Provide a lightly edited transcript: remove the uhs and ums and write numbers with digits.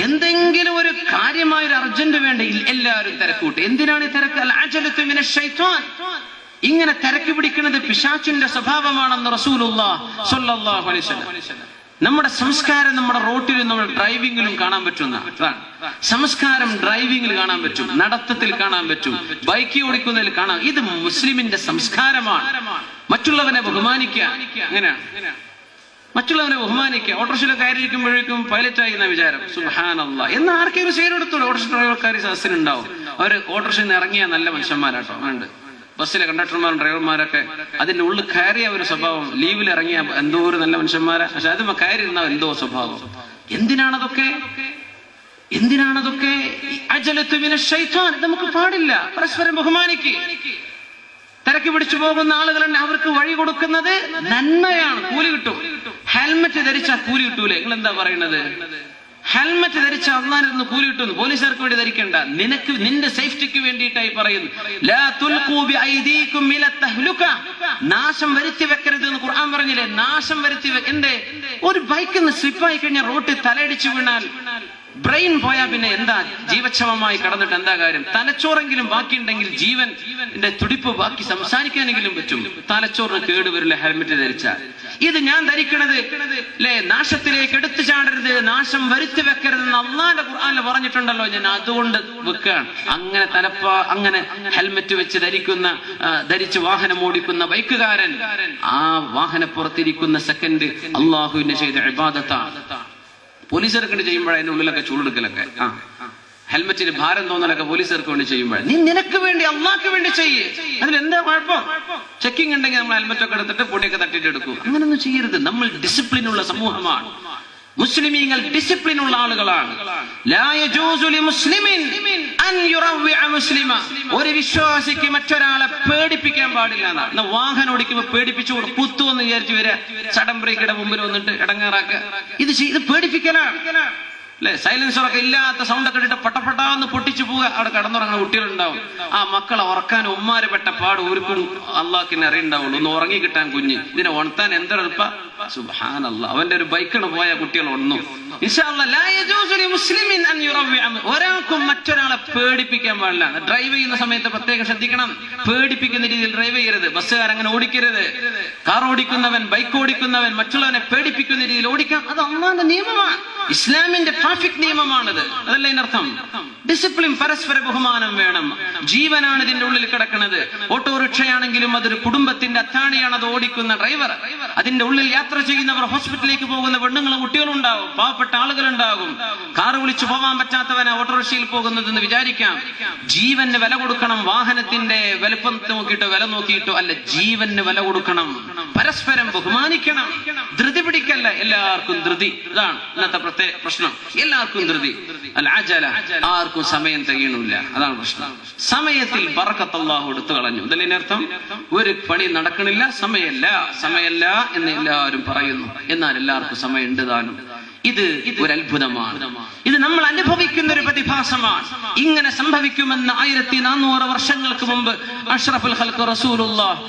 എന്തെങ്കിലും ഒരു കാര്യമായ ഒരു അർജന്റ് വേണ്ട, എല്ലാവരും തിരക്കൂട്ട്. എന്തിനാണ് ഈ തിരക്ക്? അൽ-അജലതു മിനശ് ശൈത്വാൻ. ഇങ്ങനെ തിരക്ക് പിടിക്കുന്നത് പിശാചിന്റെ സ്വഭാവമാണെന്ന് റസൂലുള്ളാഹി സ്വല്ലല്ലാഹു അലൈഹി വസല്ലം. നമ്മുടെ സംസ്കാരം നമ്മുടെ റോട്ടിലും നമ്മുടെ ഡ്രൈവിംഗിലും കാണാൻ പറ്റുന്ന സംസ്കാരം ഡ്രൈവിംഗിൽ കാണാൻ പറ്റും, നടത്തത്തിൽ കാണാൻ പറ്റും, ബൈക്ക് ഓടിക്കുന്നതിൽ കാണാം. ഇത് മുസ്ലിമിന്റെ സംസ്കാരമാണ്. മറ്റുള്ളവനെ ബഹുമാനിക്കുക. അങ്ങനെയാണ് മറ്റുള്ളവനെ ബഹുമാനിക്കുക. ഓട്ടോറിക്ഷയിൽ കയറിയിരിക്കുമ്പോഴേക്കും പൈലറ്റായി എന്ന വിചാരം. സുബ്ഹാനല്ലാഹ്. എന്നാൽ ആർക്കെങ്കിലും ഷെയർ എടുത്തോളൂ. ഓട്ടോറിക്ഷ ഡ്രൈവർക്കാർ സദസ്സിലുണ്ടാവും. അവർ ഓട്ടോറിക്ഷയിൽ നിന്ന് ഇറങ്ങിയ നല്ല മനുഷ്യന്മാരാട്ടോ. ഉണ്ട് ബസ്സിലെ കണ്ടക്ടർമാരും ഡ്രൈവർമാരൊക്കെ അതിന്റെ ഉള്ളിൽ കയറിയ ഒരു സ്വഭാവം. ലീവിൽ ഇറങ്ങിയ എന്തോ ഒരു നല്ല മനുഷ്യന്മാരാ, പക്ഷെ അത് കയറി ഇരുന്ന എന്തോ സ്വഭാവം. എന്തിനാണതൊക്കെ? അജലതു മിനശ് ശൈത്വാൻ. നമുക്ക് പാടില്ല. പരസ്പരം ബഹുമാനിക്ക്. തിരക്ക് പിടിച്ചു പോകുന്ന ആളുകളുണ്ട്, അവർക്ക് വഴി കൊടുക്കുന്നത് നന്മയാണ്, കൂലി കിട്ടും. ഹെൽമെറ്റ് ധരിച്ചാൽ കൂലി കിട്ടൂലേ? നിങ്ങൾ എന്താ പറയുന്നത്? ഹെൽമെറ്റ് ധരിച്ച അള്ളാഹിന് കൂലി കിട്ടുന്നു. പോലീസുകാർക്ക് വേണ്ടി ധരിക്കണ്ട, നിനക്ക് നിന്റെ സേഫ്റ്റിക്ക് വേണ്ടിയിട്ടായി പറയുന്നു. ലാ തുൽഖൂ ബിഐദീകും ഇല തഹ്ലുക. നാശം വരുത്തി വെക്കരുത് എന്ന് ഖുർആൻ പറഞ്ഞില്ലേ? നാശം വരുത്തി എന്തേ? ഒരു ബൈക്കിൽ നിന്ന് സ്ലിപ്പായി കഴിഞ്ഞാൽ റോട്ടിൽ തലയിടിച്ചു വീണാൽ ബ്രെയിൻ പോയാൽ പിന്നെ എന്താ? ജീവച്ഛവമായി കടന്നിട്ട് എന്താ കാര്യം? തലച്ചോറെങ്കിലും ബാക്കിയുണ്ടെങ്കിൽ ജീവന്റെ തുടിപ്പ് ബാക്കി സംസാരിക്കാനെങ്കിലും പറ്റും. തലച്ചോറിന് കേടുവരില്ല ഹെൽമെറ്റ് ധരിച്ചാൽ. ഇത് ഞാൻ ധരിക്കണത് അല്ലേ, നാശത്തിലേക്ക് എടുത്തു ചാടരുത്, നാശം വരുത്തി വെക്കരുതെന്ന് അള്ളാന്റെ ഖുർആനിൽ പറഞ്ഞിട്ടുണ്ടല്ലോ. ഞാൻ അതുകൊണ്ട് വെക്കുകയാണ്. അങ്ങനെ ഹെൽമെറ്റ് വെച്ച് ധരിച്ച് വാഹനം ഓടിക്കുന്ന ബൈക്കുകാരൻ ആ വാഹനപ്പുറത്തിരിക്കുന്ന സെക്കൻഡ് അള്ളാഹുവിനെ ചെയ്ത ഇബാദത്താണ്. പോലീസുകാർക്ക് ചെയ്യുമ്പോഴേ അതിന്റെ ഉള്ളിലൊക്കെ ചൂടെടുക്കലൊക്കെ, ഹെൽമെറ്റിന് ഭാരം തോന്നലൊക്കെ പോലീസുകാർക്ക് വേണ്ടി ചെയ്യുമ്പോഴേ. നീ നിനക്ക് വേണ്ടി അള്ളാഹ്ക്ക് വേണ്ടി ചെയ്യേ. അതിലെന്താ കുഴപ്പം? ചെക്കിംഗ് ഉണ്ടെങ്കിൽ നമ്മൾ ഹെൽമെറ്റ് ഒക്കെ എടുത്തിട്ട് പൊടിയൊക്കെ തട്ടിട്ട് എടുക്കും. അങ്ങനൊന്നും ചെയ്യരുത്. നമ്മൾ ഡിസിപ്ലിൻ ഉള്ള സമൂഹമാണ്. മുസ്ലിമീങ്ങൾ ഡിസിപ്ലിൻ ഉള്ള ആളുകളാണ്. ലാ യജൂസു ലിമുസ്ലിമിൻ അൻ യുറവ്വിഅ മുസ്ലിമ. ഒരു വിശ്വാസിക്ക് മറ്റൊരാളെ പേടിപ്പിക്കാൻ പാടില്ല എന്നാണ്. വാഹനം ഓടിക്കുമ്പോൾ പേടിപ്പിച്ചു കുത്തുവെന്ന് വിചാരിച്ചു വരിക, സഡൻ ബ്രേക്കിന്റെ മുമ്പിൽ വന്നിട്ട് ഇടങ്ങാറാക്കുക. ഇത് പേടിപ്പിക്കലാണ് അല്ലെ? സൈലൻസറൊക്കെ ഇല്ലാത്ത സൗണ്ടൊക്കെ ഇട്ടിട്ട് പട്ടപ്പെട്ടാന്ന് പൊട്ടിച്ചു പോവുക. അവിടെ കടന്നുറങ്ങുന്ന കുട്ടികളുണ്ടാവും. ആ മക്കളെ ഉറക്കാൻ ഉമ്മാര് പെട്ട പാട് ഒരുക്കും അള്ളാഹ്ക്കിനെ അറിയുണ്ടാവുള്ളൂ. ഒന്ന് ഉറങ്ങി കിട്ടാൻ കുഞ്ഞ്. ഇതിനെ ഉണർത്താൻ എന്തെളുപ്പ. സുബ്ഹാനല്ലാഹ്. അവന്റെ ഒരു ബൈക്കിന് പോയ കുട്ടികൾ ഒന്നും ഒരാൾക്കും മറ്റൊരാളെ പേടിപ്പിക്കാൻ പാടില്ല. ഡ്രൈവ് ചെയ്യുന്ന സമയത്ത് പ്രത്യേകം ശ്രദ്ധിക്കണം. പേടിപ്പിക്കുന്ന രീതിയിൽ ഡ്രൈവ് ചെയ്യരുത്. ബസ്സുകാർ അങ്ങനെ ഓടിക്കരുത്. കാർ ഓടിക്കുന്നവൻ, ബൈക്ക് ഓടിക്കുന്നവൻ മറ്റുള്ളവനെ പേടിപ്പിക്കുന്ന രീതിയിൽ ഓടിക്കാം. അത് അള്ളാഹുവിന്റെ നിയമമാണ്. ഇസ്ലാമിന്റെ ട്രാഫിക് നിയമമാണത്. അതല്ല ഇതിനർത്ഥം. ഡിസിപ്ലിൻ, പരസ്പര ബഹുമാനം വേണം. ജീവനാണ് ഇതിന്റെ ഉള്ളിൽ കിടക്കുന്നത്. ഓട്ടോറിക്ഷയാണെങ്കിലും അതൊരു കുടുംബത്തിന്റെ അത്താണിയാണ് അത് ഓടിക്കുന്ന ഡ്രൈവർ. അതിന്റെ ഉള്ളിൽ യാത്ര ചെയ്യുന്നവർ, ഹോസ്പിറ്റലിലേക്ക് പോകുന്ന പെണ്ണുങ്ങളും കുട്ടികളും ഉണ്ടാവും, പാവപ്പെട്ട ആളുകളുണ്ടാകും. കാറ് വിളിച്ചു പോകാൻ പറ്റാത്തവനെ ഓട്ടോറിക്ഷയിൽ പോകുന്നതെന്ന് വിചാരിക്കാം. ജീവന് വില കൊടുക്കണം. വാഹനത്തിന്റെ വലുപ്പം നോക്കിയിട്ടോ വില നോക്കിയിട്ടോ അല്ല, ജീവന് വില കൊടുക്കണം. പരസ്പരം ബഹുമാനിക്കണം. ധൃതി പിടിക്കല്ല. എല്ലാവർക്കും ധൃതി. ഇതാണ് ഇന്നത്തെ പ്രത്യേക പ്രശ്നം. എല്ലാവർക്കും ധൃതി. അൽ-അജല. ആർക്കും സമയം തികയണില്ല. അതാണ് പ്രശ്നം. സമയത്തിൽ ബറക്കത്ത് അല്ലാഹു എടുത്തു കളഞ്ഞു. ഇതിനർത്ഥം ഒരു പണി നടക്കണില്ല, സമയമല്ല എന്ന് എല്ലാവരും പറയുന്നു. എന്നാൽ എല്ലാവർക്കും സമയം ഉണ്ട് താനും. ഇത് ഒരു അത്ഭുതമാണ്. ഇത് നമ്മൾ അനുഭവിക്കുന്ന ഒരു പ്രതിഭാസമാണ്. ഇങ്ങനെ സംഭവിക്കുമെന്ന് 1400 വർഷങ്ങൾക്ക് മുമ്പ് അഷ്റഫുൽ ഖൽഖ് റസൂലുള്ളാഹി